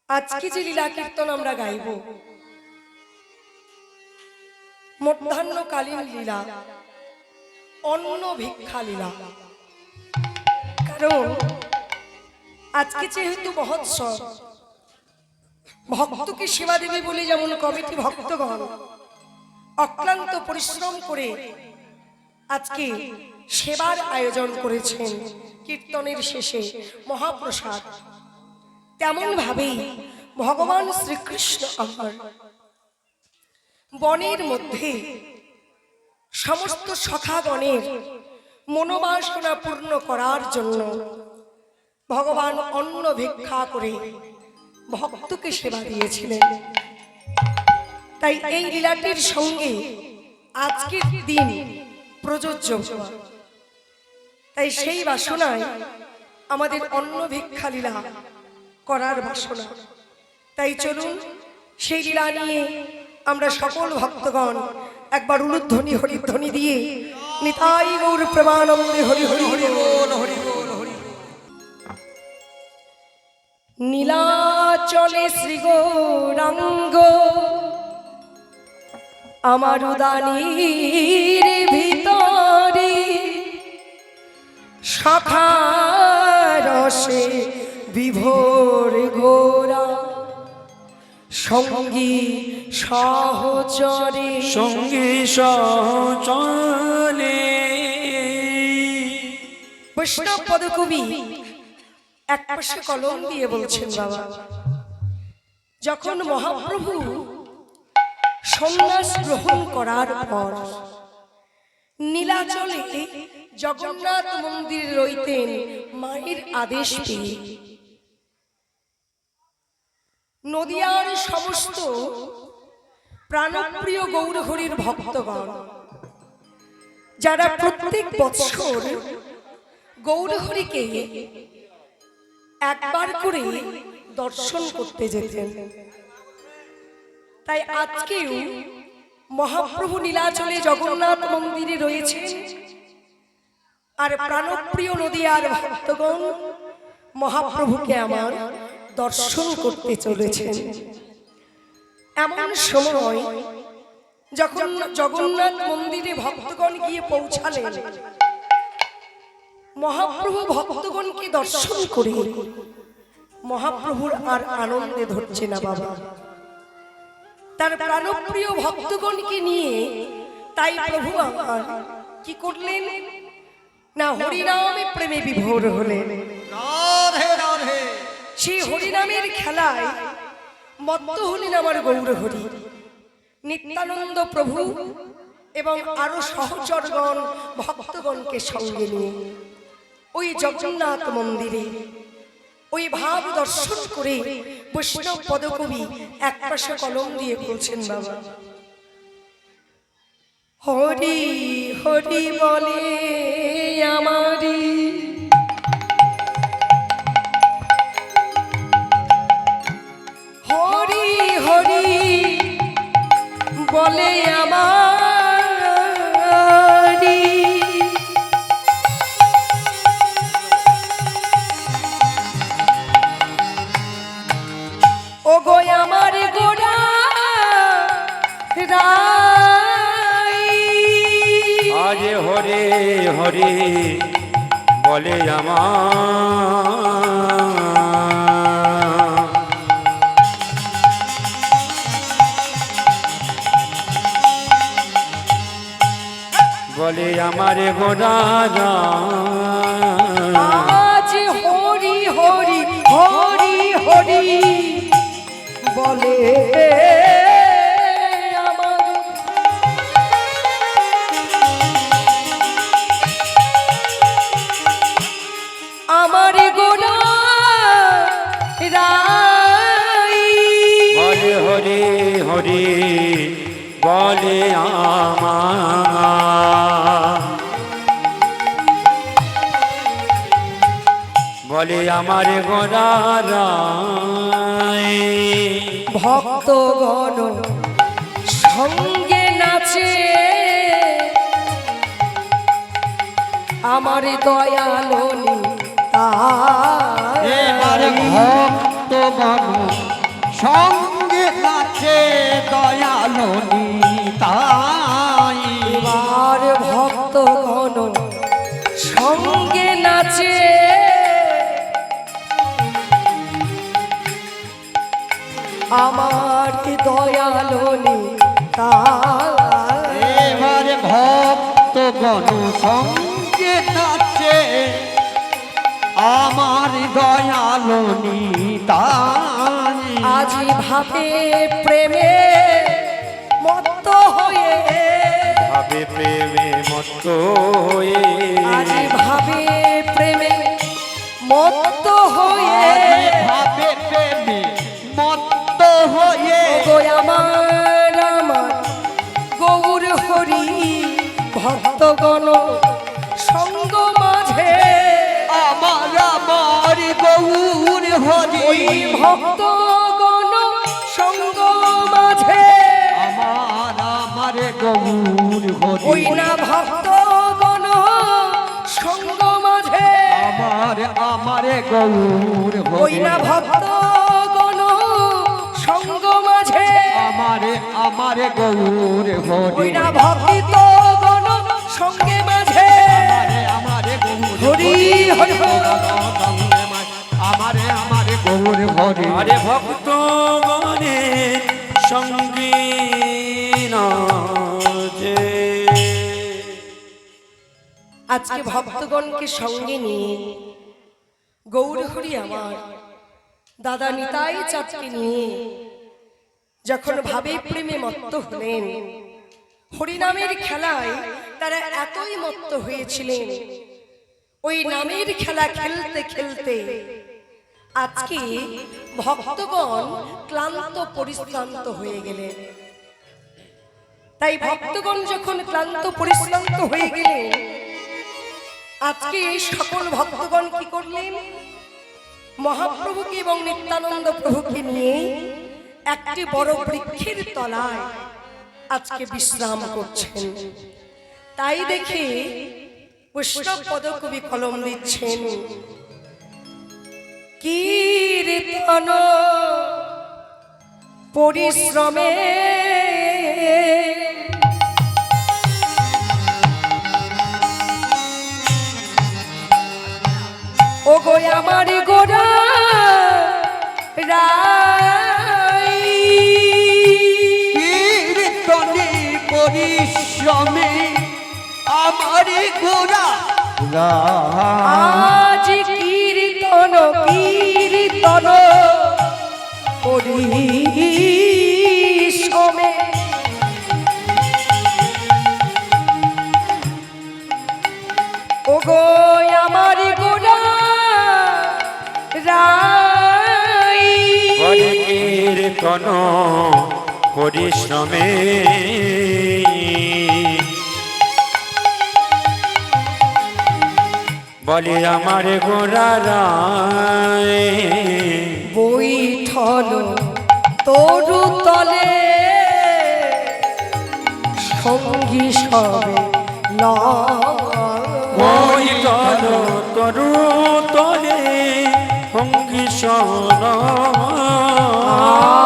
আজকে যে লীলা কীর্তন আমরা গাইব মধ্যাহ্নকালীন লীলা, অন্ন ভিক্ষা লীলা। কারণ আজকে যেহেতু মহোৎসব, ভক্তকে সেবা দেবে বলে যেমন কমিটি ভক্তগণ অক্লান্ত পরিশ্রম করে আজকে সেবার আয়োজন করেছেন কীর্তনের শেষে মহাপ্রসাদ, তেমন ভাবেই ভগবান শ্রীকৃষ্ণ আমার বনের মধ্যে সমস্ত সখাগণের মনোবাসনা পূর্ণ করার জন্য ভগবান অন্ন ভিক্ষা করে ভক্তকে সেবা দিয়েছিলেন। তাই এই লীলাটির সঙ্গে আজকের দিন প্রযোজ্য। তাই সেই বাসনায় আমাদের অন্ন ভিক্ষা লীলা করার বাসনা। তাই চলুন সেই লীলা নিয়ে আমরা সকল ভক্তগণ একবার উলুধ্বনি হরিধ্বনি দিয়ে নিতাই গৌর প্রেমানন্দে হরি হরি হরি বল হরি বল হরি। নীলাচলে শ্রী গৌরাঙ্গ আমার উদানীর ভিতরে শাখা রসে বিভোর ঘোরা সঙ্গী সহচরে সঙ্গী সহচরে। বৈষ্ণব পদকবি এক পাশে কলম দিয়ে বলছেন, বাবা যখন মহাপ্রভু সন্ন্যাস গ্রহণ করার পর নীলাচলে জগন্নাথ মন্দিরে রইতেন মায়ের আদেশ পেয়ে, নদিয়ার সমস্ত প্রাণপ্রিয় গৌরহরির ভক্তগণ যারা প্রত্যেক বৎসর গৌরহরিকে একবার করে দর্শন করতে যেতেন, তাই আজকেও মহাপ্রভু নীলাচলে জগন্নাথ মন্দিরে রয়েছেন আর প্রাণপ্রিয় নদিয়ার ভক্তগণ মহাপ্রভুকে আমার দর্শন করতে চলেছেন। এমন সময় যখন জগন্নাথ মন্দিরে ভক্তগণ গিয়ে পৌঁছালেন, মহাপ্রভু ভক্তগণকে দর্শন করে মহাপ্রভুর আর আনন্দে ধরছে না বাবা। তার প্রাণপ্রিয় ভক্তগণকে নিয়ে তাই প্রভু আমার কি করলেন না, হরিনামে প্রেমে বিভোর হলেন। সেই হরিনামের খেলায় মত্ত হলেন আমার গৌরহরি। নিত্যানন্দ প্রভু এবং আরো সহচরগণ ভক্তগণকে সঙ্গে নিয়ে ওই জগন্নাথ মন্দিরে ওই ভাব দর্শন করে বৈষ্ণব পদকবি এক পাশে কলম দিয়ে বলছেন, বাবা হরি হরি বলে আমারি হরি হরি বলে আমারি ও গো আমার গোড়া রাই আজ হরে হরে বলে আমার, বলে আমার গোড়া আজ হরি হরি হরি হরি বলে আমার গোড়া রাই বলে হরে হরে বলে আমার, বলে আমার গোড়া ভক্তগণ সঙ্গে নাচে আমার দয়ালনি তার ভক্তগণ সঙ্গে নাচে দয়ালো নিতাই। এবার ভক্তগণ সঙ্গে নাচে আমার দয়ালো নিতাই। এবার ভক্তগণ সঙ্গে নাচে আমার দয়ালো নিতাই। আজি ভাবে প্রেমে মত্ত হয়ে, ভাবে প্রেমে মত্ত হয়ে, আজি ভাবে প্রেমে মত্ত হয়ে, ভাবে প্রেমে মত্ত হয়ে গো আমার আমার গৌর হরি ভক্তগণ সঙ্গ মাঝে, আমার আমার গৌর হরি ওই ভক্তগণ সঙ্গ মাঝে, আমার আমার গৌর ওই হরি না ভক্তগণ সঙ্গ মাঝে, আমার আমার গৌর ওই হরি না ভক্তগণ সঙ্গ মাঝে, আমার আমার গৌর ওই হরি না ভক্তিতগণ সঙ্গে মাঝে, আমার গৌর হরি হরি আমার আমার গৌর হরি আরে ভক্ত গণের সঙ্গী নাচে। আজকে ভক্তগণকে সঙ্গে নিয়ে গৌর হরি আমার দাদা নিতাই চাঁদকে নিয়ে যখন ভাবে প্রেমে মত্ত হলেন, হরিনামের খেলায় তারা এতই মত্ত হয়েছিলেন, ওই নামের খেলা খেলতে খেলতে আজকে ভক্তগণ ক্লান্ত পরিশ্রান্ত হয়ে গেলেন। তাই ভক্তগণ যখন ক্লান্ত পরিশ্রান্ত হয়ে গেলেন, আজকে সকল ভক্তগণ কি করলেন? মহাপ্রভুকে এবং নিত্যানন্দ প্রভুকে নিয়ে একটি বড় বৃক্ষের তলায় আজকে বিশ্রাম করছেন। তাই দেখে বৈষ্ণব পদকবি কলম দিচ্ছেন, কীর্তন পরিশ্রমে ও গো আমার গোরা রাই, কীর্তনে পরিশ্রমে আমার গোরা আজ কীর্তন কীর্তন পরিশ্রমে ও গো আমার গোরা রাই, বলে কীর্তন পরিশ্রমে বলে আমার গোরা রায়। বৈঠল তরু তলে সঙ্গী সবে ওই তর তরু তলে সঙ্গী সন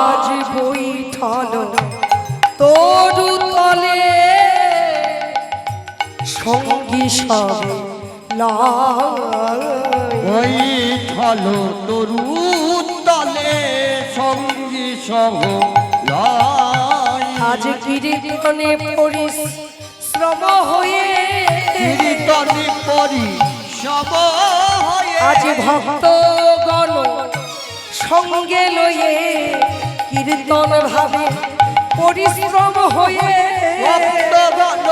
আজ বৈঠল তরু তলে সঙ্গী সবে ওই ছল তরু তলে সঙ্গী সহ আজ কীর্তনে পরিশ্রম হয়ে, কীর্তনে পরিশ্রম হয়ে আজ ভক্তগণ সঙ্গে লয়ে কীর্তন ভাবে পরিশ্রম হয়ে, ভক্তগণ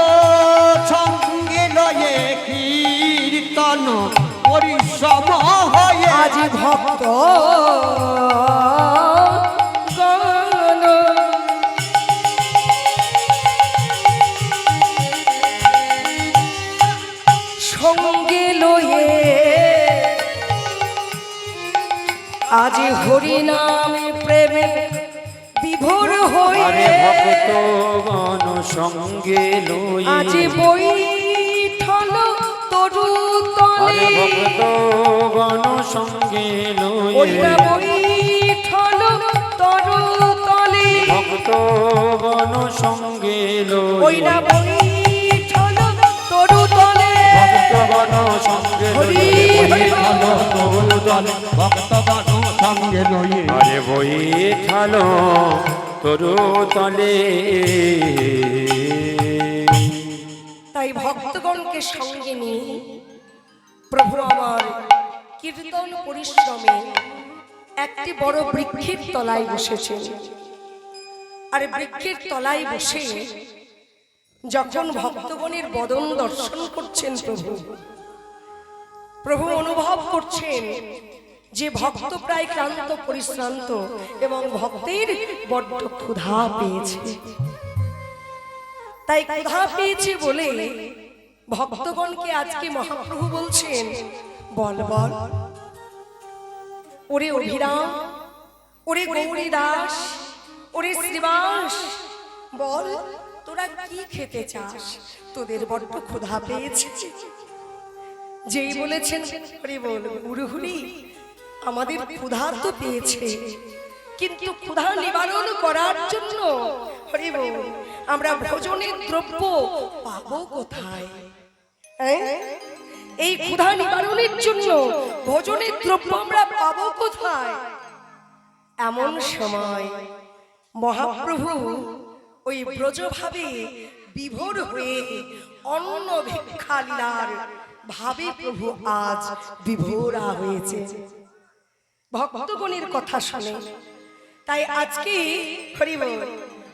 সঙ্গে লয়ে কীর্তন পরিশ্রম হয়ে আজ ভক্ত গণ সঙ্গে লয়ে আজ হরিনামে প্রেমে বিভোর আরে হয়ে, ভক্ত গণ সঙ্গে লই আজ বৈঠল তরু আরে তলে ভক্ত গণ সঙ্গে লই ওইটা বৈঠল ভক্তগণ সঙ্গে ওই লই না বৈঠল তরু তলে ভক্তগণ সঙ্গে হরি লই হরি তরুদল ভক্তগণ সঙ্গে লয়ে আরে বৈঠালো তরু তলে। তাই ভক্তগণকে সঙ্গে নিয়ে প্রভু আমার কীর্তন পরিশ্রমে একটি বড় বৃক্ষের তলায় বসেছেন। আর বৃক্ষের তলায় বসে যখন ভক্তগণের বদন দর্শন করছেন প্রভু, প্রভু অনুভব করছেন যে ভক্ত প্রায় ক্লান্ত পরিশ্রান্ত এবং ভক্তের বড্ড ক্ষুধা পেয়েছে। তাই ক্ষুধা পেয়েছে বলে ভক্তগণকে আজকে মহাপ্রভু বলছেন, বল বল ওরে অভিরাম, ওরে গৌরী দাস, ওরে শ্রীবাস, বল তোরা কি খেতে চাস, তোদের বড্ড ক্ষুধা পেয়েছে। যেই বলেছেন হরি বল হুড়হুড়ি, আমাদের ক্ষুধা তো পেয়েছে, কিন্তু ক্ষুধা নিবারণ করার জন্য হরি বল আমরা ভোজনের দ্রব্য পাবো কোথায়? এই ক্ষুধা নিবারণের জন্য ভোজনের দ্রব্য আমরা পাবো কোথায়? এমন সময় মহাপ্রভু ওই ব্রজভাবে বিভোর হয়ে অন্ন ভিক্ষা লীলার ভাবে প্রভু আজ বিভোরা হয়েছে ভক্তগণের কথা শুনে। তাই আজকে হরি বল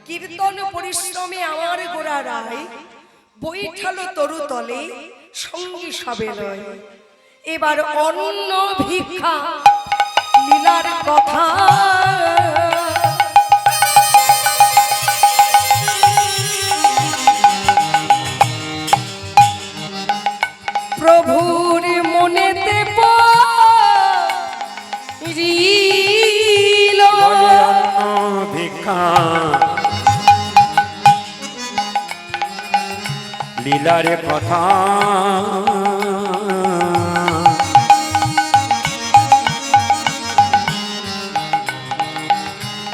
কীর্তন পরিশ্রমে আমার গোরা রায় বৈঠালো তরু তলে সঙ্গী সবে লয়। এবার অন্ন ভিক্ষা লীলার কথা প্রভুর মনেতে পড়িল ভিক্ষা লীলার কথা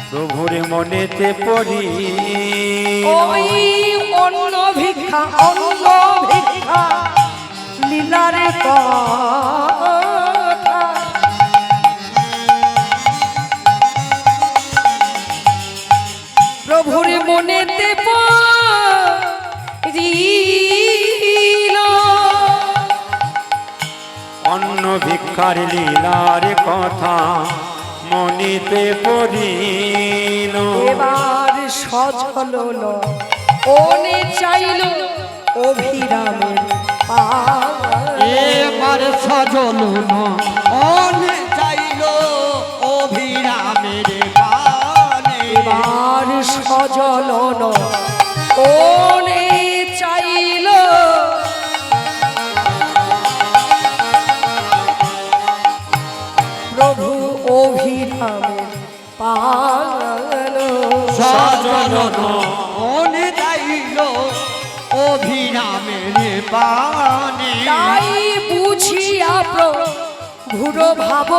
প্রভুর মনেতে পড়ি ওই অন্ন ভিক্ষা লীলার কথা প্রভুর মনেতে পড়িল অন্ন ভিক্ষার লীলার কথা মনিতে পড়িল। এবার সজল ওনে চাইল অভিরামের এবার সজল অনে চাইল অভিরামের পানে এবার সজল ওনে চাইল প্রভু অভিরামের পান সজল অনে চাইল অভিরামের পানে তাই বুঝিয়া প্রভুর ভাব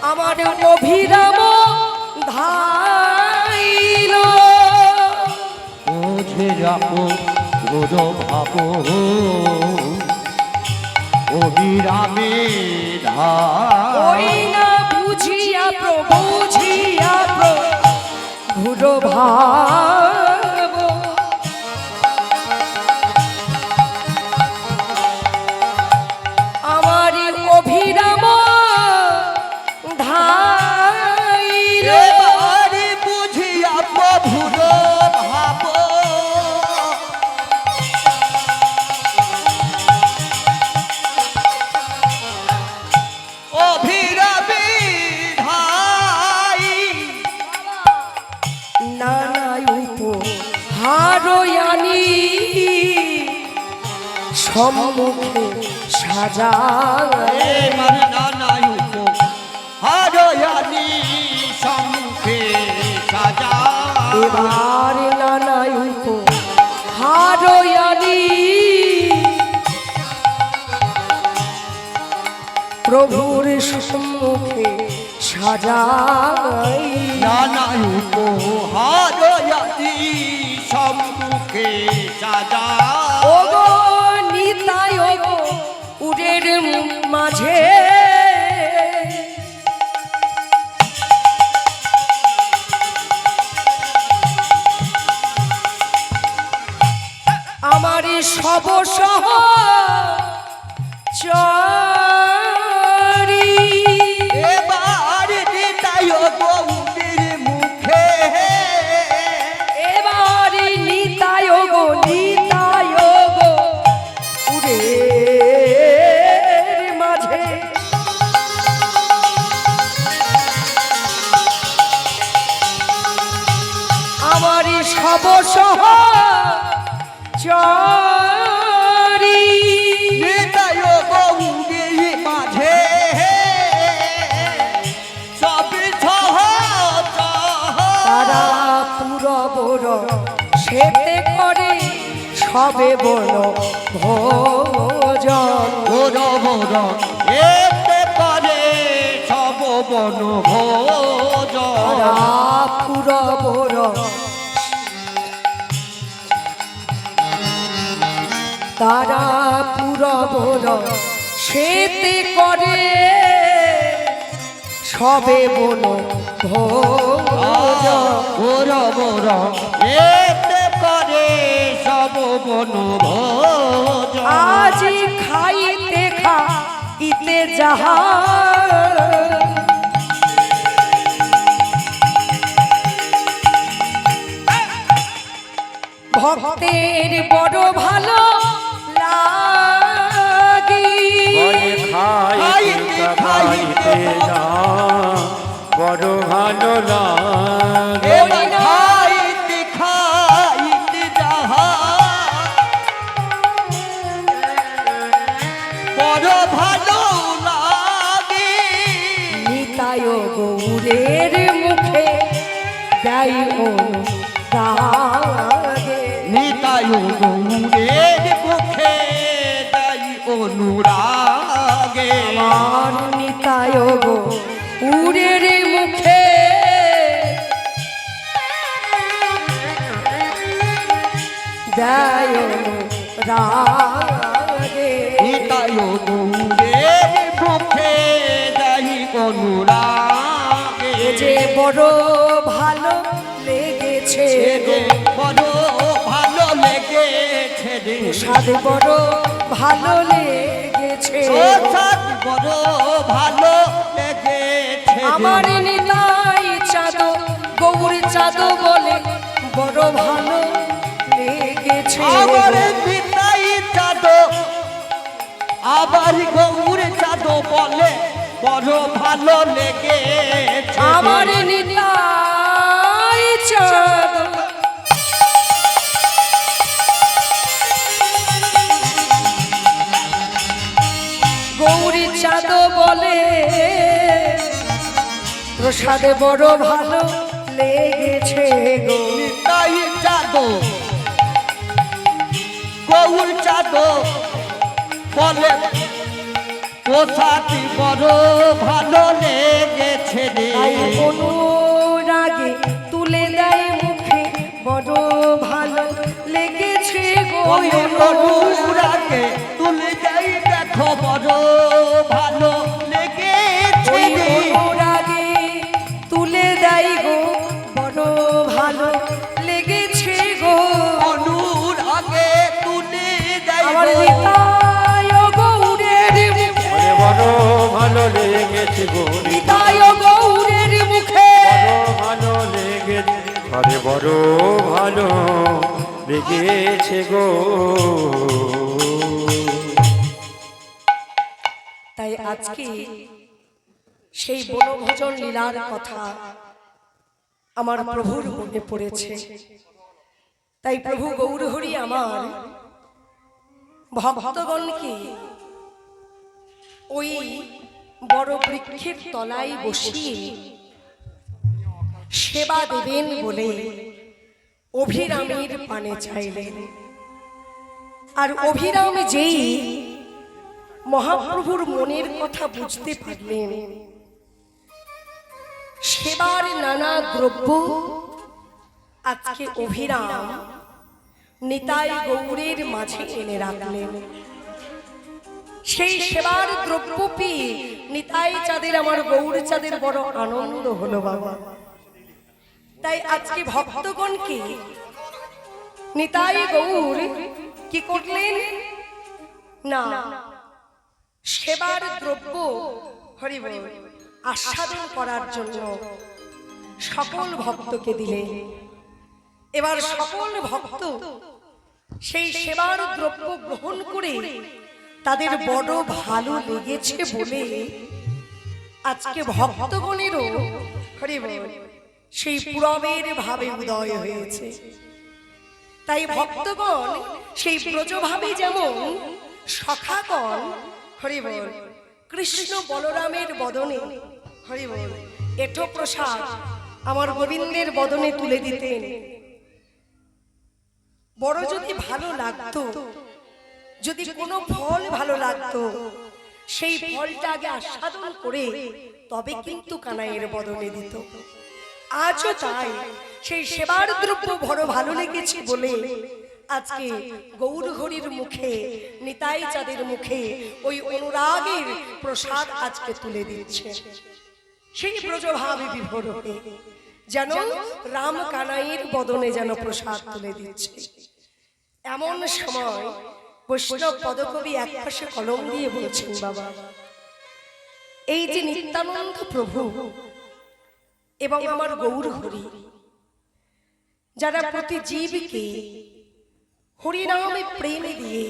আমার অভিরাম ধাইল ওঝে রাখো গোদ ভাব অভিরামে ওই না বুঝিয়া বুঝিয়া প্রভুর ভাব আমার অভিরাম ধাইল এবারে বুঝিয়া প্রভুর ভাব অভিরামে ধাই নানাই উপহারয়ানি সম্মুখে সাজায় এবার নানায়ুপ হারয়ানি সম্মুখে সাজা এবার নানাই উপহারয়ানি প্রভুর সম্মুখে সাজাই নানা উপহার আদি সম্মুখে সাজা ওগো নিতাই ওগো উড়ের মাঝে আমারই সব সহ চরি এবার নিতাই গৌরীর মুখে এবারে নিতাই গো নিতাই গো উড়ে মাঝে আমারই সব সহ চরি নিতাই গৌরীর মাঝে সবই তারা পুরবর সেতে করে সবে বল ভোজন এতে পারে সব বন ভোজন তারা পুরবর তারা পুরবর সেতে করে সবে বল ভোজন এতে করে সব বন ভোজন আজি খাইতে খাইতে যাহা ভক্তের বড় ভালো লাগে বলে খাইতে খাইতে না বড় ভালো লাগে এবার খাইতে খাইতে যাহা বড় ভালো লাগে নিতাই গৌরের মুখে গাই রাগে নিতাই গৌরের মুখে যাই অনুরাগে আমার নিতাই গৌরের মুখে গায় রাগে নিতাই গৌরের মুখে যাই অনুরাগে যে বড় ভালো লেগেছে গো বড় ভালো লেগেছে রে সাদ বড় ভালো লেগেছে সাদ বড় ভালো লেগেছে আমার নিতাই চাঁদ গৌর চাঁদ বলে বড় ভালো লেগেছে আমার নিতাই চাঁদ আবার গৌর চাঁদ বলে বড় ভালো লেগেছে আমার নিতাই চাঁদ গৌরী চাঁদ বলে প্রসাদে বড় ভালো লেগেছে গো নিতাই চাঁদ গৌর চাঁদ বলে পোশাকি বড় ভালো লেগেছে রে তাই অনুরাগে তুলে দেয় মুখে বড় ভালো লেগেছে গো অনুরাগে তুলে যাই দেখো বড় ভালো লেগেছে ওই রে অনুরাগে তুলে দেয় গো বড় ভালো লেগেছে গো অনুরাগে তুলে যাই আমার নিতাই গৌরের মুখে বলে বড় ভালো লেগেছে গো নিতাই গৌরের মুখে বড় ভালো লেগেছে আরে বড় ভালো লেগেছে গো তাই আজকে সেই বনভোজন লীলার কথা আমার প্রভুর মনে পড়েছে তাই প্রভু গৌরহরি আমার ভক্তগণকে ওই বড় বৃক্ষের তলায় বসিয়ে সেবা দেবেন বলে অভিরামের পানে চাইলেন। আর অভিরাম যেই মহাপ্রভুর মনের কথা বুঝতে পারলেন। সেবার নানা দ্রব্য আজকে অভিরাম নিতাই গৌরের মাঝে এনে রাখলেন। সেই সেবার দ্রব্য পেয়ে নিতাই চাঁদের, আমার গৌর চাঁদের বড় আনন্দ হলো বাবা। তাই আজকে ভক্তগণকে নিতাই গৌর কি করলেন না, সেবার দ্রব্য হরি বল আস্বাদন করার জন্য সকল ভক্তকে দিলেন। এবার সকল ভক্ত সেই সেবার দ্রব্য গ্রহণ করে তাদের বড় ভালো লেগেছে বলে আজকে ভক্তগণেরও হরি বল সেই পুরবের ভাবে উদয় হয়েছে। তাই ভক্তগণ সেই ব্রজভাবে যেমন সখাগণ হরি বল কৃষ্ণ বলরামের বদনে হরি বল এঠো প্রসাদ আমার গোবিন্দের বদনে তুলে দিতেন। বড় যদি ভালো লাগতো, যদি কোনো ফল ভালো লাগতো, সেই ফলটা আগে আস্বাদন করে তবে কিন্তু কানাইয়ের বদনে দিত। আজও তাই সেই সেবার দ্রব্য বড় ভালো লেগেছে বলে আজকে গৌর হরির মুখে, নিতাই চাঁদের মুখে ওই অনুরাগের প্রসাদ আজকে তুলে দিচ্ছে। সেই ব্রজভাবে বিভোর হয়ে যেন রাম কানাইয়ের বদনে যেন প্রসাদ তুলে দিচ্ছে। এমন সময় বৈষ্ণব পদকবি একপাশে কলম দিয়ে বলছেন, বাবা এই যে নিত্যানন্দ প্রভু এবং আমার গৌর হরি, যারা প্রতি জীবকে হরিনামে প্রেমে দিয়ে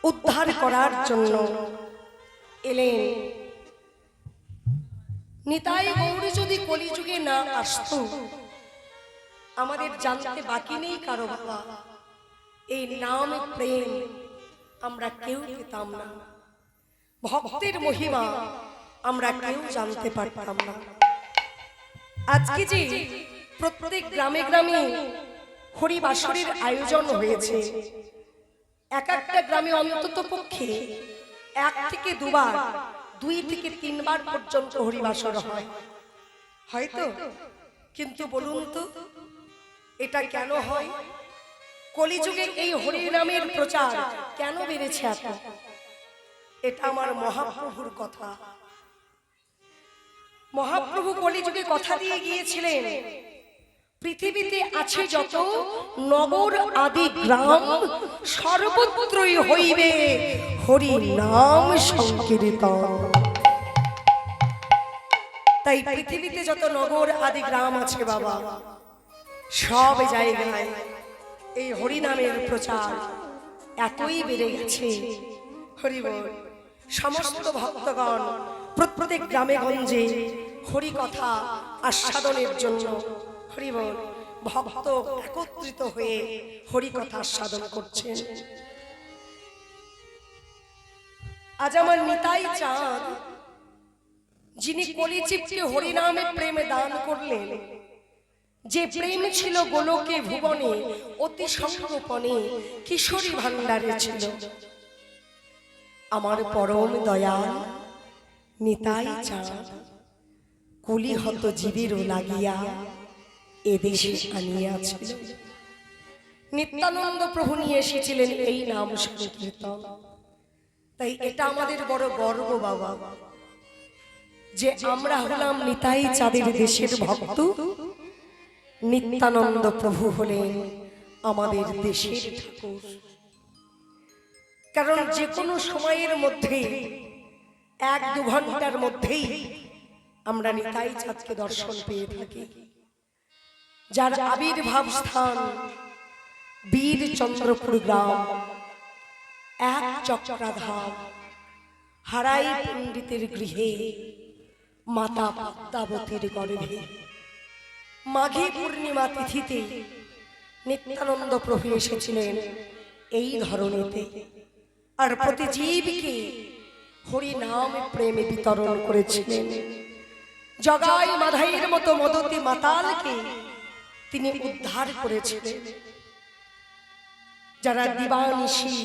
উদ্ধার করার জন্য এলেন, নিতাই গৌর যদি কলিযুগে না আসতো আমাদের জানতে বাকি নেই কারো বাবা, এই নাম প্রেম আমরা কেউ পেতাম না, ভক্তের মহিমা আমরা কেউ জানতে পারতাম না। আজকে যে প্রত্যেক গ্রামে গ্রামে হরিবাসরের আয়োজন হয়েছে, এক একটা গ্রামে অন্তত পক্ষে 1 থেকে 2 বার, 2 থেকে 3 বার পর্যন্ত হরিবাসর হয় হয়তো। কিন্তু বলুন তো এটা কেন হয়? কলিযুগে এই হরিনামের প্রচার কেন বেড়েছে এত? এটা আমার মহাপ্রভুর কথা। মহাপ্রভু কলিযুগে কথা দিয়ে গিয়েছিলেন, পৃথিবীতে আছে যত নগর আদি গ্রাম সর্বত্রই হইবে হরি নাম সংকীর্তন। তাই পৃথিবীতে যত নগর আদি গ্রাম আছে বাবা, সব জায়গায় এই হরি নামের প্রচার এতই বেড়ে গেছে হরি বল। সমস্ত ভক্তগণ প্রত্যেক গ্রামে গঞ্জে হরি কথা আস্বাদনের জন্য হরি বল ভক্ত একত্রিত হয়ে হরি কথা আস্বাদন করছেন। আজ আমার নিতাই চাঁদ, যিনি কলিচিপকে হরিনামে প্রেমে দান করলেন, যে প্রেম ছিল গোলকে ভুবনে অতি সংগোপনে কিশোরী ভান্ডারে ছিল, আমার পরম দয়াল নিতাই চাঁদ কুলি হত জীবেরও লাগিয়া এদেশে আনিয়াছিল। নিত্যানন্দ প্রভু নিয়ে এসেছিলেন এই নাম সংকীর্তন। তাই এটা আমাদের বড় গর্ব বাবা, যে আমরা হলাম নিতাই চাঁদের দেশের ভক্ত, নিত্যানন্দ প্রভু হলেন আমাদের দেশের ঠাকুর। কারণ যে কোনো সময়ের মধ্যে 1-2 ঘন্টার মধ্যেই আমরা নিতাই চাঁদকে দর্শন পেয়ে থাকি, যার আবির্ভাব স্থান বীর চন্দ্রপুর গ্রাম, 1 চক্রাধাম, হারাই পণ্ডিতের গৃহে মাতা পদ্মাবতীর গর্ভে মাঘী পূর্ণিমা তিথিতে নিত্যানন্দ প্রভু এসেছিলেন এই ধরনীতে, আর প্রতি জীবকে হরি নাম প্রেমে বিতরণ করেছিলেন। জগাই মাধাইয়ের মতো মদতী মাতালকে তিনি উদ্ধার করেছিলেন। যারা দিবানিশি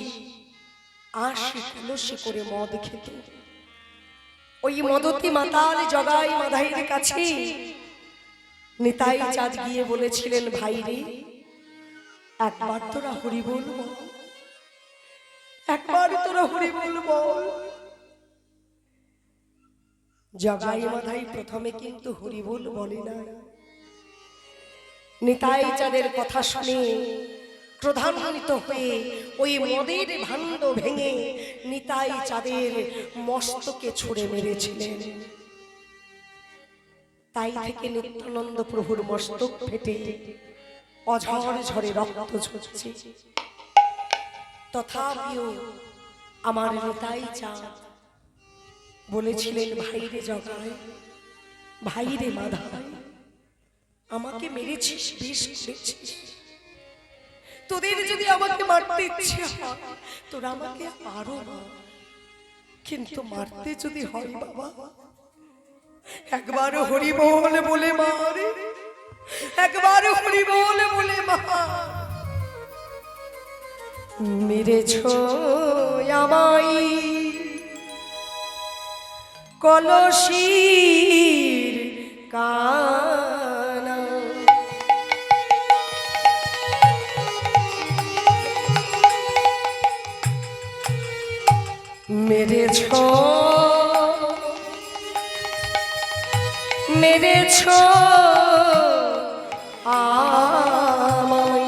আশি কলসি করে মদ খেত। ওই মদতি মাতাল জগাই মাধাইয়ের কাছে নিতাই চাঁদ গিয়ে বলেছিলেন, ভাই রে, একবার তোরা হরি বল, একবার তোরা হরি বল বল। জগাই মাধাই প্রথমে কিন্তু হরি বল বলে না। নিতাই চাঁদের কথা শুনে ক্রোধান্বিত হয়ে ওই মদের ভাণ্ড ভেঙে নিতাই চাঁদের মস্তকে ছুঁড়ে মেরেছিলেন। তাই থেকে নিত্যানন্দ প্রভুর মস্তক ফেটে অঝর ঝরে রক্ত ঝরছে। তথাপিও আমার নিতাই চাঁদ বলেছিলেন, ভাইরে জগাই, ভাইরে মাধাই, আমাকে মেরেছিস, বেশ করেছিস। তোদের যদি আমাকে মারতে ইচ্ছে হয় তোরা আমাকে আরো মার, কিন্তু মারতে যদি হয় বাবা, একবার হরি বল বলে মার, একবার হরি বল বলে মার। মেরেছ আমায় কলসির কানা, মেরেছ মেরেছ আমায়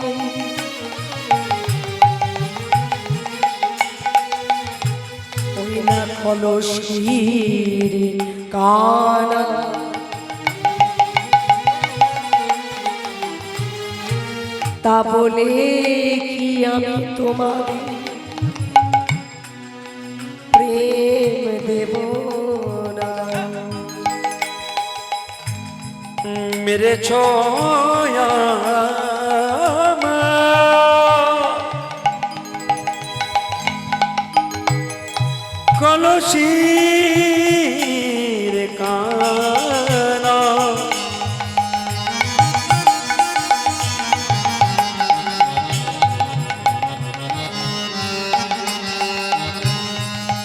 ওই না কলসির কানা। তা বলে কি আমি তোমার প্রেম দেব না? মেরে ছোয়া কলসির কানা,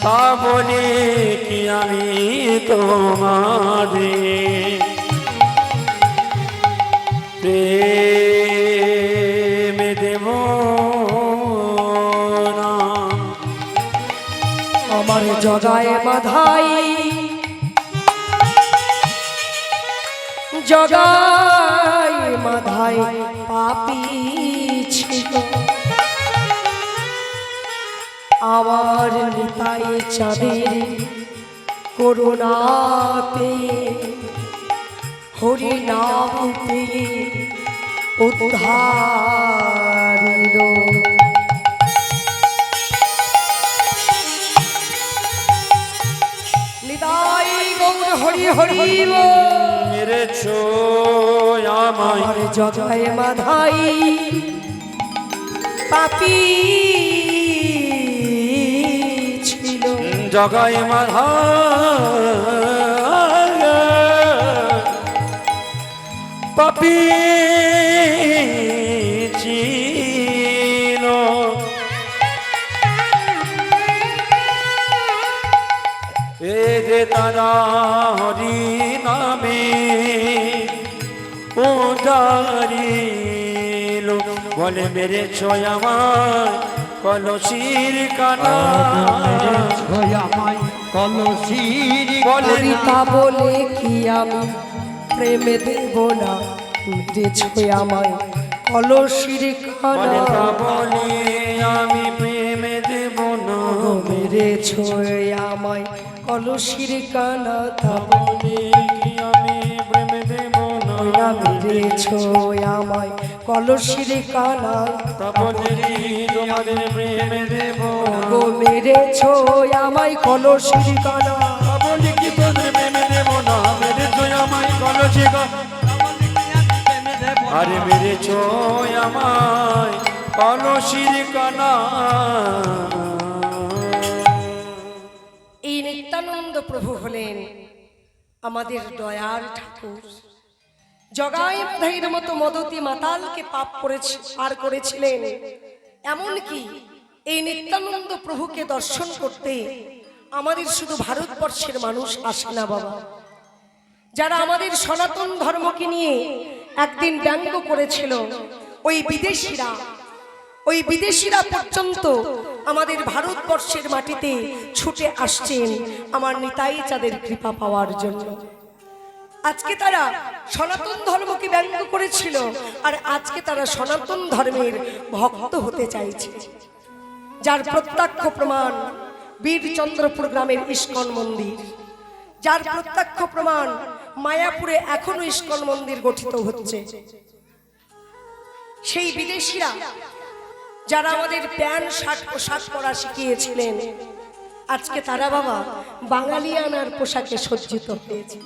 তা বলে কি আমি তোমারে প্রেম দেব না? আমার জগায় মাধাই, জগায় মাধাই পাপী ছিল, আমার নিতাই চাঁদের করুণাতে হরি নাম পেয়ে উদ্ধারিল। নিতাই গৌর হরি হরি মেরেছ আমায় আমার জগায় মাধাই পাপী ছিল, জগায় মাধা পাপি ছিল। এ যে তারা হরি নামে উদারিল, বলে মেরেছ আমার কলসির কানা, আমায় কলসির বলে তা বলে কি আমি প্রেম দেব না? মেরেছ আমায় কলসির বলে কানা, তা বলে আমি প্রেম দেব না। মেরেছ আমায় কলসির কানা, তা বলে কি আমি প্রেম দেব না। বইলা মেরেছ আমায় কলসির কানা, তা বলে কি তোমাদের প্রেম দেব না। গো মেরেছ আমায় কলসির কানা, তা বলে কি তোদের প্রেম দেব না। মেরেছ আমায় কলসি কানা, আরে মেরেছ আমায় কলসির কানা। এই নিত্যানন্দ প্রভু হলেন আমাদের দয়ার ঠাকুর। জগাই মাধাইয়ের মতো মদতি মাতালকে পাপ করেছে আর করেছিলেন। এমনকি এই নিত্যানন্দ প্রভুকে দর্শন করতে আমাদের শুধু ভারতবর্ষের মানুষ আসে না বাবা, যারা আমাদের সনাতন ধর্মকে নিয়ে একদিন ব্যঙ্গ করেছিল ওই বিদেশিরা পর্যন্ত আমাদের ভারতবর্ষের মাটিতে ছুটে আসছেন আমার নিতাই চাঁদের কৃপা পাওয়ার জন্য। আজকে তারা সনাতন ধর্মকে ব্যঙ্গ করেছিল, আর আজকে তারা সনাতন ধর্মের ভক্ত হতে চাইছে, যার প্রত্যক্ষ প্রমাণ বীরচন্দ্রপুর গ্রামের ইস্কন মন্দির, যার প্রত্যক্ষ প্রমাণ মায়াপুরে এখনো ইস্কন মন্দির গঠিত হচ্ছে। সেই বিদেশিরা যারা আমাদের প্যান্ট শার্ট পোশাক পরা শিখিয়েছিলেন, আজকে তারা বাবা বাঙালিয়ানার পোশাকে সজ্জিত হয়েছে।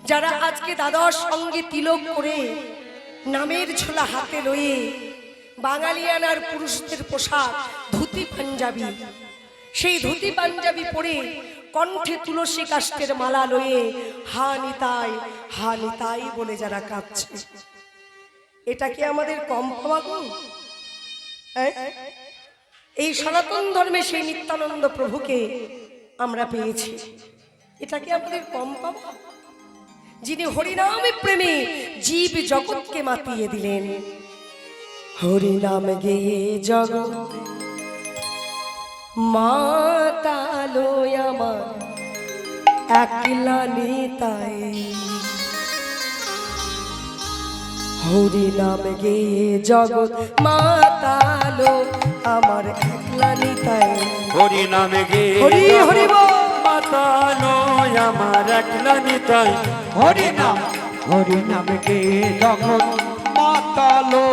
যারা আজকে দ্বাদশ সঙ্গে তিলক করে নামের ঝোলা হাতে লয়ে বাঙালিয়ানার পুরুষদের পোশাক ধুতি পাঞ্জাবি, সেই ধুতি পাঞ্জাবি পরে কণ্ঠে তুলসী কাষ্ঠের মালা লয়ে হা নিতাই বলে যারা কাঁদছে, এটা কি আমাদের কম পাওয়া গো? এই সনাতন ধর্মে সেই নিত্যানন্দ প্রভুকে আমরা পেয়েছি, এটা কি আমাদের কম পাওয়া? যিনি হরিনামে প্রেমে জীব জগৎকে মাতিয়ে দিলেন। হরিনাম গেয়ে জগৎ মাতালো আমার একলা নিতাই, হরিনাম গেয়ে জগৎ মাতালো আমার একলা নিতাই, হরিনাম গে হরি হরি বল। মাতালো আমার একলা নিতাই, হরিনাম হরিনাম গে জগৎ মাতালো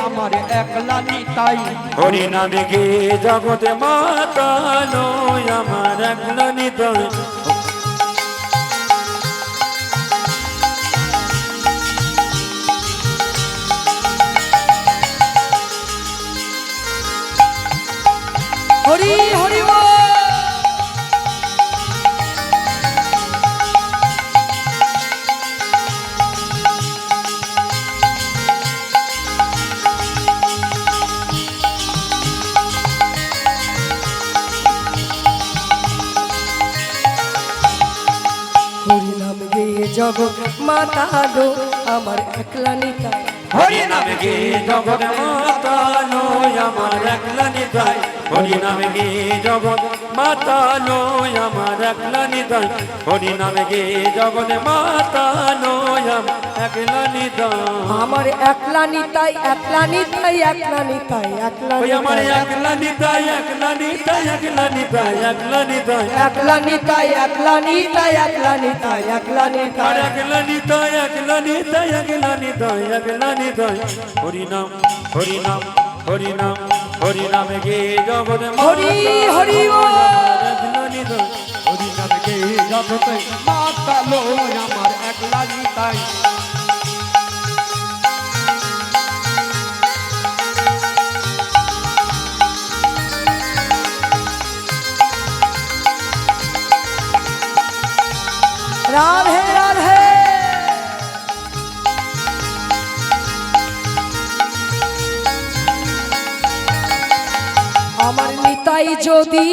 আমার একলা নিতাই, হরিনাম গে জগৎ মাতালো আমার একলা নিতাই। হরি হরি বল। হরিনাম গেয়ে জগৎ মাতালো আমার একলা নিতাই, হরিনাম গে জগৎ মাতালো আমার একলা নিতাই, হরিনাম গে জগৎ মাতালো আমার একলা নিতাই, হরিনাম গে জগৎ মাতালো একলা নিতাই। আমার একলা নিতাই একলা নিতাই একলা নিতাই একলা ওই আমার একলা নিতাই একলা নিতাই একলা নিতাই একলা নিতাই, একলা নিতাই একলা নিতাই একলা নিতাই একলা আর নিতাই। একলা নিতাই একলা নিতাই একলা নিতাই একলা নিতাই। হরিনাম হরিনাম হরিনাম হরিনাম গে জগৎ হরি হরি বল। একলা নিতাই। হরিনাম গে জগৎ মাতালো আমার একলা নিতাই, রাধে রাধে। আমার নিতাই যদি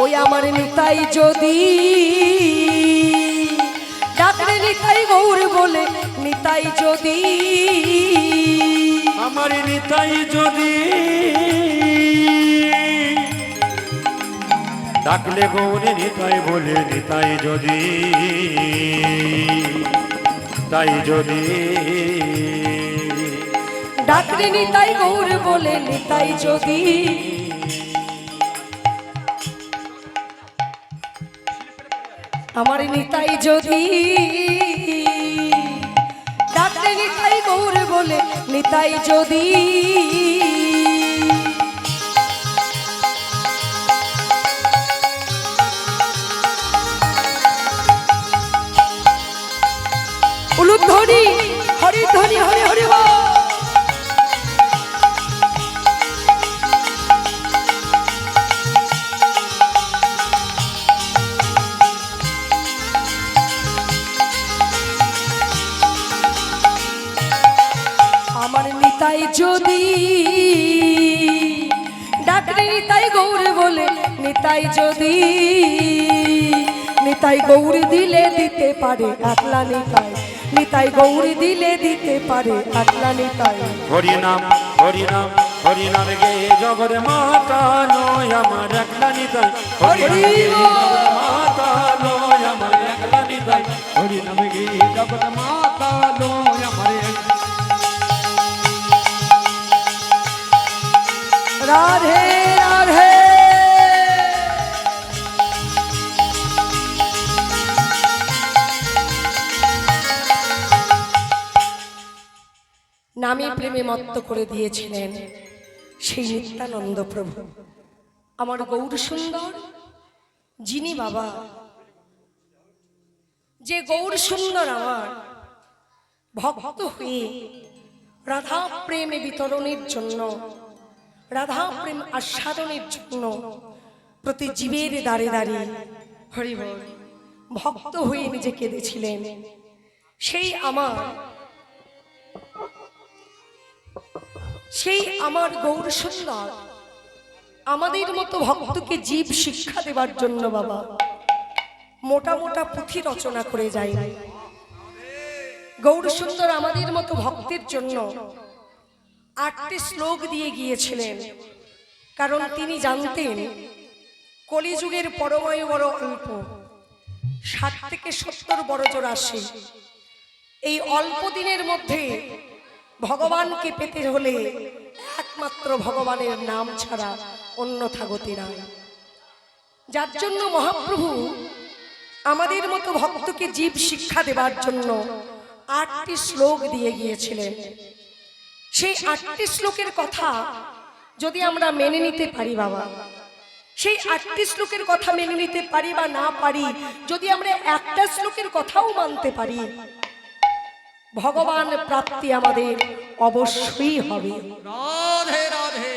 ওই আমার নিতাই যদি ডাকলে নিতাই গৌর বলে, নিতাই যদি আমার নিতাই যদি ডাকলে গৌরে নিতাই বলে, নিতাই যদি তাই যদি ডাকলে নিতাই গৌর বলে, নিতাই যদি আমার নিতাই যদি ডাকলে নিতাই গৌর বলে, নিতাই যদি উলুধ্বনি হরিধ্বনি হরি হরি বল। নিতাই যদি নিতাই গৌরী দিলে দিতে পারে একলা নিতাই, নিতাই গৌরী দিলে দিতে পারে একলা নিতাই। হরিনাম হরিনাম হরিনাম গে জগৎ মাতা নয় আমার একলা নিতাই, হরিনাম গে জগৎ মাতা নয় আমার একলা নিতাই, হরিনাম গে জগৎ মাতা নয় আমার রাধে রাধে। নামে প্রেমে মত্ত করে দিয়েছিলেন সেই নিত্যানন্দ প্রভু আমার গৌর সুন্দর, যিনি বাবা যে গৌর সুন্দর আমার ভক্ত হয়ে রাধা প্রেমে বিতরণের জন্য, রাধা প্রেম আস্বাদনের জন্য প্রতি জীবের দ্বারে দ্বারে হরি বল ভক্ত হয়ে নিজে কেঁদেছিলেন। সেই আমার গৌর সুন্দর আমাদের মতো ভক্তকে জীব শিক্ষা দেবার জন্য বাবা মোটা মোটা পুঁথি রচনা করে যায়। গৌর সুন্দর আমাদের মতো ভক্তের জন্য 8টি শ্লোক দিয়ে গিয়েছিলেন, কারণ তিনি জানতেন কলিযুগের পরমায়ু বড় অল্প, 60 থেকে 70 বড় জোর আসে। এই অল্প দিনের মধ্যে ভগবানকে পেতে হলে একমাত্র ভগবানের নাম ছাড়া অন্যথা গতি নাই। যার জন্য মহাপ্রভু আমাদের মতো ভক্তকে জীব শিক্ষা দেবার জন্য 8টি শ্লোক দিয়ে গিয়েছিলেন। সেই 8টি শ্লোকের কথা যদি আমরা মেনে নিতে পারি বাবা, সেই 8টি শ্লোকের কথা মেনে নিতে পারি বা না পারি, যদি আমরা একটা শ্লোকের কথাও মানতে পারি, ভগবান প্রাপ্তি আমাদের অবশ্যই হবে। রাধে রাধে।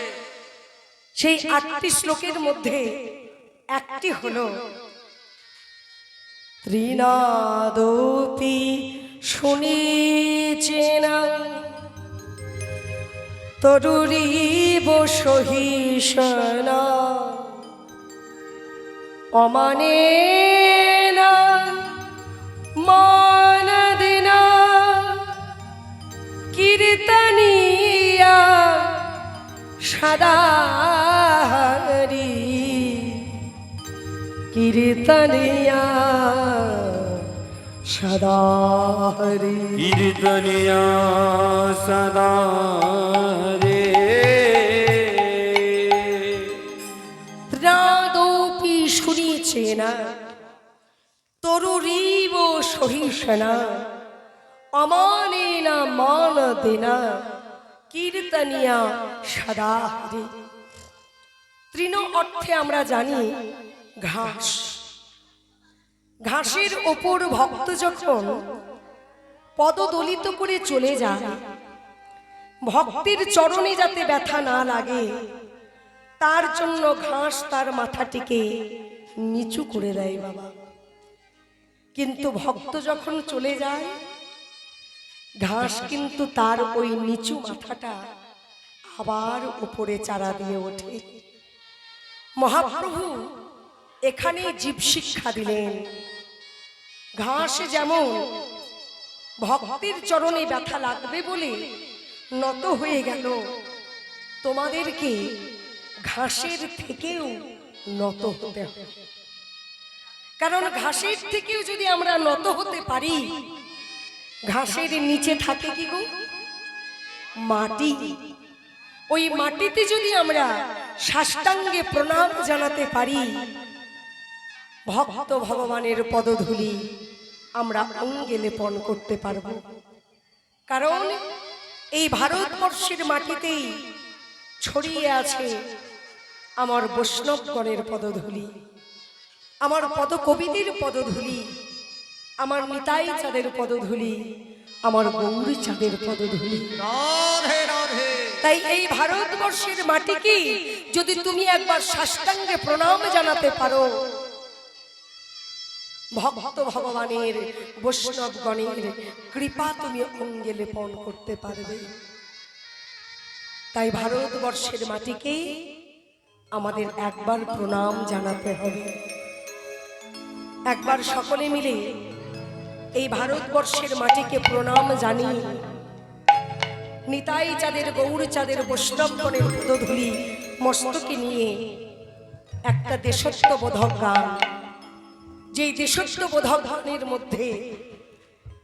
সেই 8টি শ্লোকের মধ্যে একটি হলো ত্রিনাদোপি শুনিছেন তরুরীব সহিষ্ণা অমানেনা মানদিনা কীর্তনীয়া সদা হরি কীর্তনীয়া সদা হরি কীর্তনিয়া সদা রে। ত্রাদৌপি শুনিছেন তরুরীব সহিষ্ণা অমানেনা মানদেনা কীর্তনিয়া সদা হরি। তৃণ অর্থে আমরা জানি ঘাস। ঘাসের ওপর ভক্ত যখন পদদলিত করে চলে যায়, ভক্তের চরণে যাতে ব্যথা না লাগে তার জন্য ঘাস তার মাথাটিকে নিচু করে দেয় বাবা। কিন্তু ভক্ত যখন চলে যায়, ঘাস কিন্তু তার ওই নিচু মাথাটা আবার উপরে চারা দিয়ে ওঠে। মহাপ্রভু এখানে জীব শিক্ষা দিলেন, ঘাস যেমন ভক্তের চরণে ব্যথা লাগবে বলে নত হয়ে গেল, তোমাদেরকে ঘাসের থেকেও নত হতে হবে। কারণ ঘাসের থেকেও যদি আমরা নত হতে পারি, ঘাসের নিচে থাকে কি গো? মাটি। ওই মাটিতে যদি আমরা সাষ্টাঙ্গে প্রণাম জানাতে পারি, ভক্ত ভগবানের পদধূলি আমরা অঙ্গে লেপন করতে পারব। কারণ এই ভারতবর্ষের মাটিতেই ছড়িয়ে আছে আমার বৈষ্ণবগণের পদধূলি, আমার পদকবিদের পদধূলি, আমার নিতাই চাঁদের পদধূলি, আমার গৌরী চাঁদের পদধূলি। রাধে রাধে। তাই এই ভারতবর্ষের মাটিকে যদি তুমি একবার সাষ্টাঙ্গে প্রণাম জানাতে পারো, ভক্ত ভগবানের বৈষ্ণবগণের কৃপা তুমি অঙ্গে লেপন করতে পারবে। তাই ভারতবর্ষের মাটিকে আমাদের একবার প্রণাম জানাতে হবে। একবার সকলে মিলে এই ভারতবর্ষের মাটিকে প্রণাম জানিয়ে নিতাই চাঁদের গৌর চাঁদের বৈষ্ণবগণের পদধূলি মস্তকে নিয়ে একটা দেশত্ববোধক গান, যেই দেশত্ববোধক গানের মধ্যে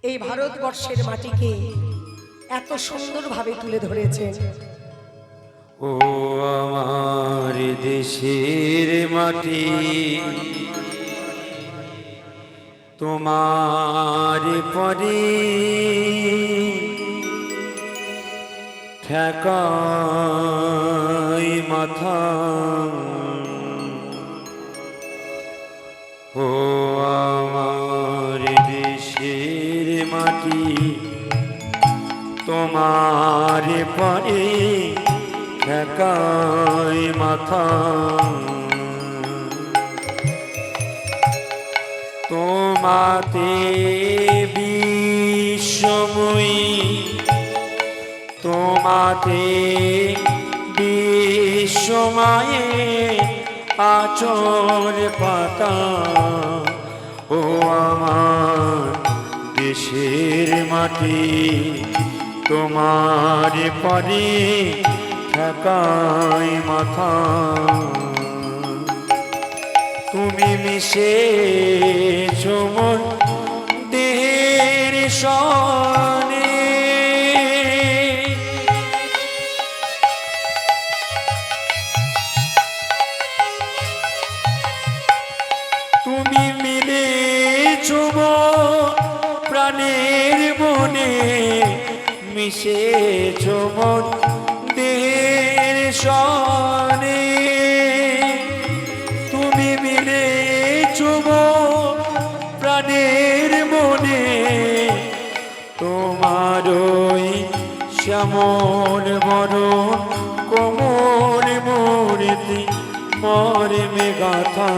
এই ভারতবর্ষের মাটিকে এত সুন্দরভাবে তুলে ধরেছেন। ও আমার দেশের মাটি, তোমার পরে ঠেকাই মাথা। ও আমার দেশের মাটি, তোমার পরে ঠেকাই মাথা। তোমাতে বিশ্বময়ী, তোমাতে বিশ্বময়ে আচল পাতা। ও আমার দেশের মাটি, তোমার পরে ঠেকাই মাথা। তুমি মিশেছ মোর দেহের সনে, তুমি মিলেছ মোর প্রাণের মনে, মিশেছ মোর দেহের সনে। তুমি মিলেছ মোর প্রাণের মনে, তোমারই শ্যামল বরণ কোমল মূর্তি মর্মে গাথা।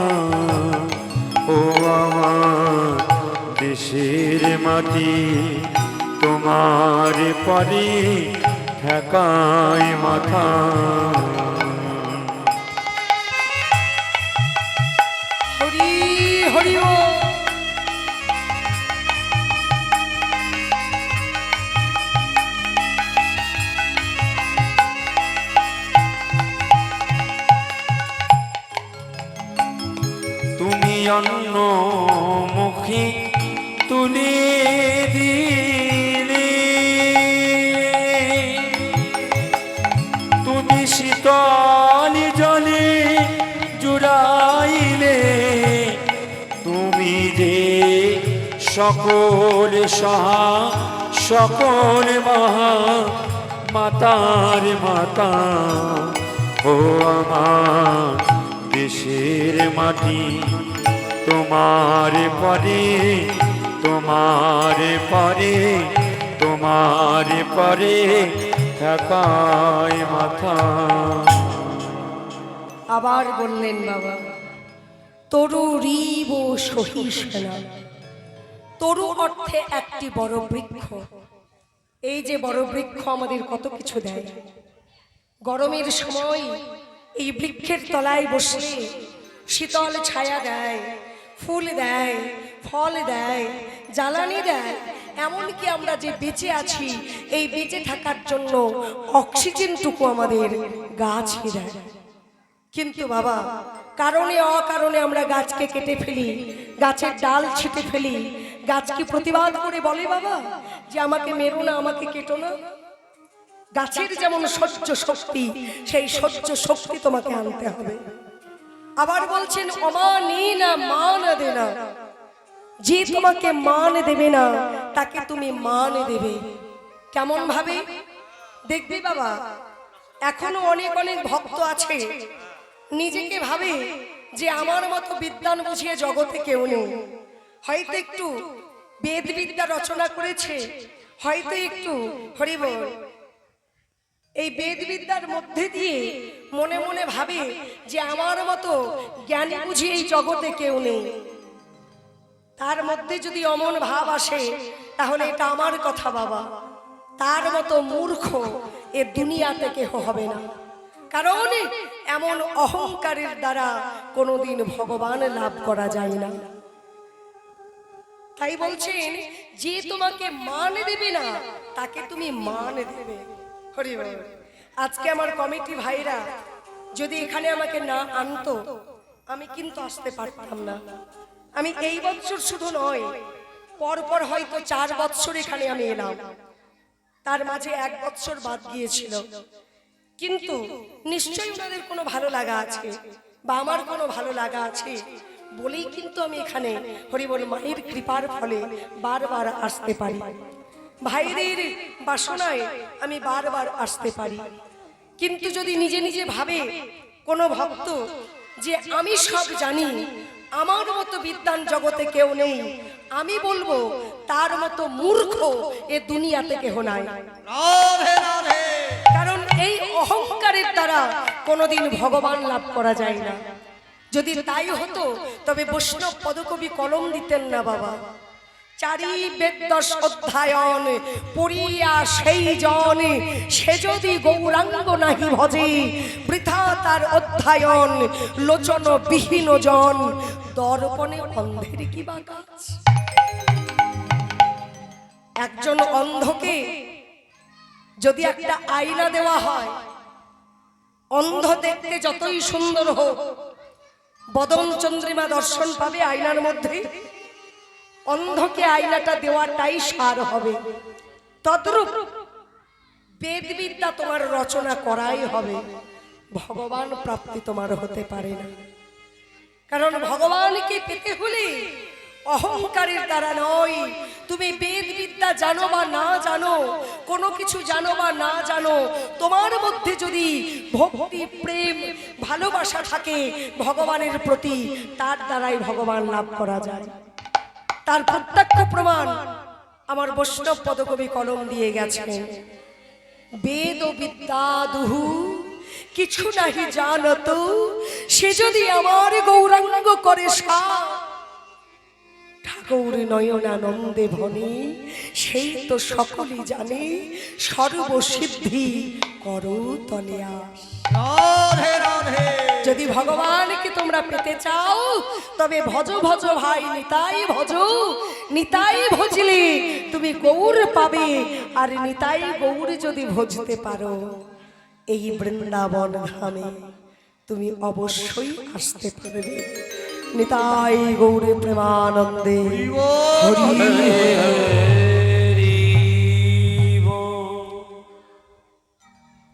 ও আমার দেশের মাটি, তোমার পরে ঠেকাই মাথা। হরি হরি বল। তুমি অন্য মুখী তুলে দিলে, তুমি শীতল জলে জুড়াইলে, তুমি যে সকল সহা সকল মহা মাতার মাতা। ও আমার দেশের মাটি, তোমার পরে, তোমার পরে, তোমার পরে ঠেকাই মাথা। আবার বললেন বাবা, তরু রিব সহিষ্ণা। তরু অর্থে একটি বড় বৃক্ষ। এই যে বড় বৃক্ষ আমাদের কত কিছু দেয়। গরমের সময় এই বৃক্ষের তলায় বসলে শীতল ছায়া দেয়, ফুল দেয়, ফল দেয়, জ্বালানি দেয়। এমনকি আমরা যে বেঁচে আছি, এই বেঁচে থাকার জন্য অক্সিজেনটুকু আমাদের গাছই দেয়। কিন্তু বাবা, কারণে অকারণে আমরা গাছকে কেটে ফেলি, গাছের ডাল ছিটে ফেলি। গাছ কি প্রতিবাদ করে বলে বাবা যে আমাকে মেরো না, আমাকে কেটো না? গাছের যেমন সহ্য শক্তি, সেই সহ্য শক্তি তোমাকে আনতে হবে। আবার বলছেন অমানিনা মান দে না। যে তোমাকে মান দেবে না, তাকে তুমি মান দেবে। কেমন ভাবে দেখবি বাবা, এখনো অনেক অনেক ভক্ত আছে নিজেকে ভাবে যে আমার মতো বিদ্যান বুঝিয়ে জগতে কেউ নেই। হয়তো একটু বেদ বিদ্যা রচনা করেছে, হয়তো একটু হরিবল এই বেদ বিদ্যার মধ্যে দিয়ে মনে মনে ভাবে যে আমার মতো জ্ঞানী বুঝি এই জগতে কেউ নেই। তার মধ্যে যদি অমন ভাব আসে, তাহলে এটা আমার কথা বাবা। তার মতো মূর্খ এ দুনিয়াতে কেহ হবে না। কারণ এমন অহংকারের দ্বারা কোনোদিন ভগবান লাভ করা যায় না। তাই বলছেন যে তোমাকে মান দেবে না তাকে তুমি মান দেবে। হরি বল। আজকে আমার কমিটি ভাইরা যদি এখানে আমাকে না আনতো আমি কিন্তু আসতে পারতাম না। আমি এই বছর শুধু নয়, পরপর হয়তো 4 বছর এখানে আমি এলাম, তার মাঝে 1 বছর বাদ গিয়েছিল। কিন্তু নিশ্চয়ই ওনাদের কোনো ভালো লাগা আছে বা আমার কোনো ভালো লাগা আছে বলেই কিন্তু আমি এখানে হরিবল মায়ের কৃপার ফলে বারবার আসতে পারি। ভাইদের বাসনায় আমি বারবার আসতে পারি। কিন্তু যদি নিজে নিজে ভাবে কোনো ভক্ত যে আমি সব জানি, আমার মতো বিদ্যান জগতে কেউ নেই, আমি বলবো তার মতো মূর্খ এ দুনিয়াতে কেহ নাই। রাধে রাধে। কারণ এই অহংকারের দ্বারা কোনোদিন ভগবান লাভ করা যায় না। যদি তাই হতো তবে বৈষ্ণব পদকবি কলম দিতেন না বাবা। 4 বেদ 10 অধ্যায়ন পড়িয়া সেই জন, সে যদি গৌরাঙ্গ নাহি ভজে, বৃথা তার অধ্যায়ন লোচন বিহীন জন, দর্পণে অন্ধের কি বা কাজ। একজন অন্ধকে যদি একটা আয়না দেওয়া হয়, অন্ধ দেখতে যতই সুন্দর হোক, বদন চন্দ্রিমা দর্শন পাবে আয়নার মধ্যে, অন্ধকে আয়নাটা দেওয়াটাই সার হবে। তদ্রূপ বেদ বিদ্যা তোমার রচনা করাই হবে, ভগবান প্রাপ্তি তোমার হতে পারে না। কারণ ভগবানকে পেতে হলে অহংকারের দ্বারা নয়। তুমি বেদ বিদ্যা জানো বা না জানো, কোনো কিছু জানো বা না জানো, তোমার মধ্যে যদি ভক্তি প্রেম ভালোবাসা থাকে ভগবানের প্রতি, তার দ্বারাই ভগবান লাভ করা যায়। তার প্রত্যক্ষ প্রমাণ আমার বৈষ্ণব পদকবি কলম দিয়ে গেছেন। বেদ ও বিদ্যা দুহু কিছু নাহি জানত, সে যদি আমার গৌরাঙ্গ করে সা, ঠাকুর নয়নানন্দে ভনে, সেই তো সকলই জানে, সর্বসিদ্ধি করো তলে আস। রাধে রাধে। যদি ভগবানকে তোমরা পেতে চাও তবে ভজ ভজ ভাই নিতাই ভজ, নিতাই ভজলে তুমি গৌর পাবে। আর নিতাই গৌর যদি ভজতে পারো এই বৃন্দাবন ধামে তুমি অবশ্যই আসতে পারবে। নিতাই গৌরে প্রেমানন্দে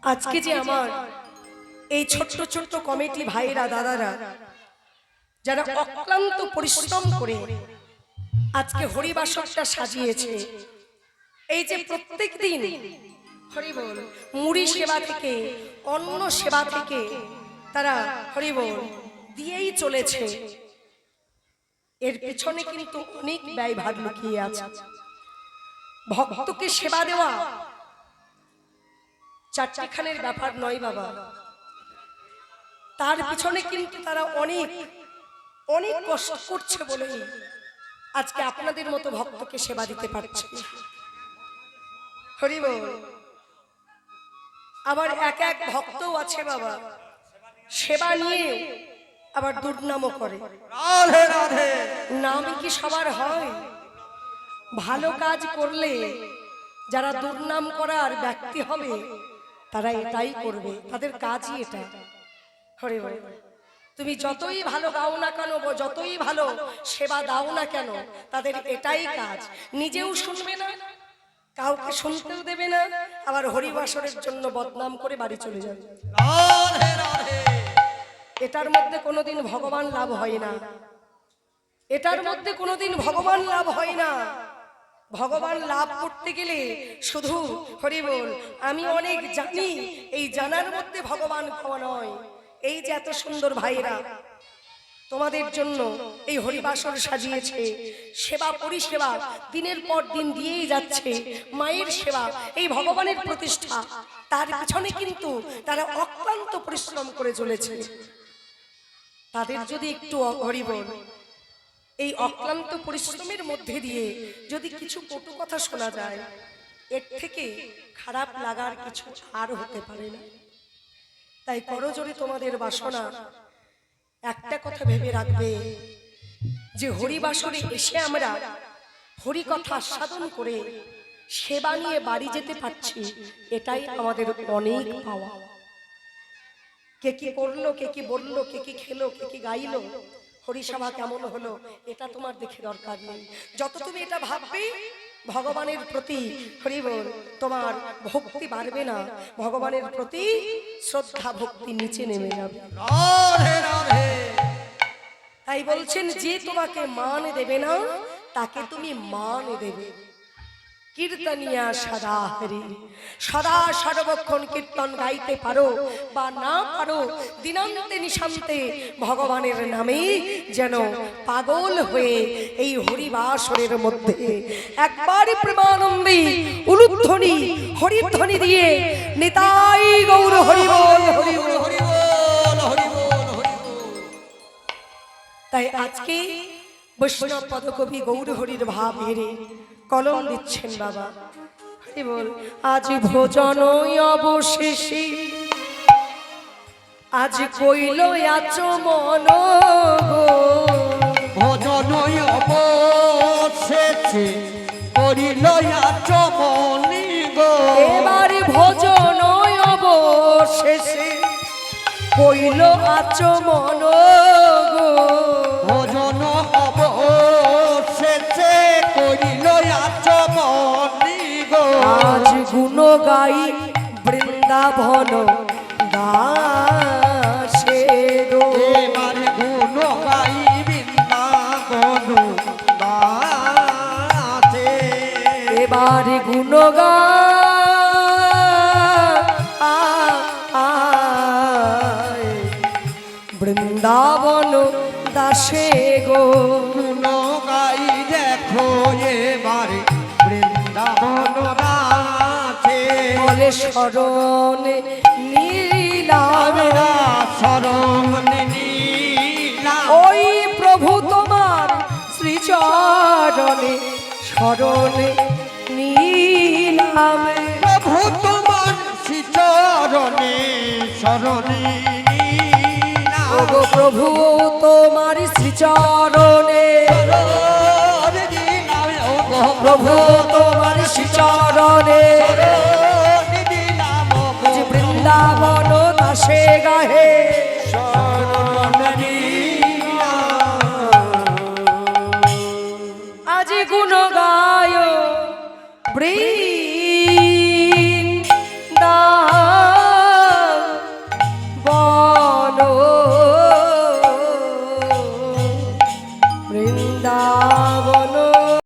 আজকে যে আমার এই ছোট্ট ছোট্ট কমিটি ভাইরা দাদারা যারা অক্লান্ত পরিশ্রম করে আজকে হরিবাসরটা সাজিয়েছে, এই যে প্রত্যেক দিন হরিবল মুড়ি সেবা থেকে অন্ন সেবা থেকে তারা হরিবল দিয়েই চলেছে, এর পেছনে কিন্তু অনেক ব্যয়ভার লুকিয়ে আছে। ভক্তকে সেবা দেওয়া চারটিখানের ব্যাপার নয় বাবা, তার পিছনে কিন্তু তারা অনেক অনেক কষ্ট করছে বলেই আজকে আপনাদের মতো ভক্তকে সেবা দিতে পারছে। হরি বল। আবার এক এক ভক্তও আছে বাবা, সেবা নিয়ে আবার দুর্নামও করে। রাধে রাধে। নাম কি সবার হয়? ভালো কাজ করলে যারা দুর্নাম করার ব্যক্তি হবে তারা এটাই করবে, তাদের কাজই এটা। হরি বল। তুমি যতই ভালো গাও না কেন, যতই ভালো সেবা দাও না কেন, তাদের এটাই কাজ। নিজেও শুনবে না, কাউকে শুনতেও দেবে না, আবার হরিবাসরের জন্য বদনাম করে বাড়ি চলে যাবে। রাধে রাধে। এটার মধ্যে কোনোদিন ভগবান লাভ হয় না, এটার মধ্যে কোনোদিন ভগবান লাভ হয় না। ভগবান লাভ করতে গেলে শুধু হরি বল আমি অনেক জানি, এই জানার মধ্যে ভগবান পাওয়া নয়। এই যে এত সুন্দর ভাইরা তোমাদের জন্য এই হরিবাসর সাজিয়েছে, সেবা পরিষেবা দিনের পর দিন দিয়েই যাচ্ছে, মায়ের সেবা, এই ভগবানের প্রতিষ্ঠা, তার পিছনে কিন্তু তারা অক্লান্ত পরিশ্রম করে চলেছে। তাদের যদি একটু হরি বল এই অক্লান্ত পরিশ্রমের মধ্যে দিয়ে যদি কিছু কটু কথা শোনা যায়, এর থেকে খারাপ লাগার কিছু আর হতে পারে না। তাই করজোরে তোমাদের বাসনা, একটা কথা ভেবে রাখবে যে হরিবাসরে এসে আমরা হরি কথা আস্বাদন করে সেবা নিয়ে বাড়ি যেতে পারছি, এটাই আমাদের অনেক পাওয়া। কে কি করলো, কে কি বললো, কে কি খেলো, কে কি গাইলো, হরিসভা কেমন হলো, এটা তোমার দেখে দরকার নেই। যত তুমি এটা ভাববে ভগবানের প্রতি হরি বল, তোমার ভক্তি বাড়বে না, ভগবানের প্রতি শ্রদ্ধা ভক্তি নিচে নেমে যাবে। রাধে রাধে। তাই বলছেন যে তোমাকে মান দেবে না তাকে তুমি মান দেবে। কীর্তনিয়া সদা হরি, সদা সর্বক্ষণ কীর্তন গাইতে পারো বা না পারো, দিনান্তে নিশান্তে ভগবানের নামে যেন পাগল হয়ে এই হরিবাসরের মধ্যে একবার প্রেমানন্দে উলুধ্বনি হরিধ্বনি দিয়ে নিতাই গৌর হরি বল, হরি বল। হরি বল, হরি বল, হরি বল। তাই আজকে বৈষ্ণব পদকবি গৌর হরির ভাব হেরে কলম দিচ্ছেন বাবা। হরি বল। আজ ভোজন অবশেষে আজ কইল আচমন গো, ভজন অবশেষে করিল আচমনি গো। এবার ভোজন অবশেষে কইল আচমন গো, ভজন অবশেষে করিল আচমনি গো। আজ গুণ গাই বৃন্দাবন দাসে গো। এবারে গুণ গাই বৃন্দাবন দাসে। এবার গুণ গাই বৃন্দাবন দাসে গো। গুণ গাই দেখো এবারে বৃন্দাবন দাসে। বলে শরণ নীলাম, শরণ নিলাম। ওই প্রভু তোমার শ্রীচরণে শরণ নীলাম। প্রভু তোমার শ্রীচরণে শরণে নিলাম। ওগো প্রভু তোমার শ্রীচরণে, শরণে নিলাম। ওগো প্রভু তোমার শ্রীচরণে শরণে নিলাম। ওগো যে বৃন্দাবন দাসে গাহে আজ গুণ গায় বৃন্দাবন, বৃন্দা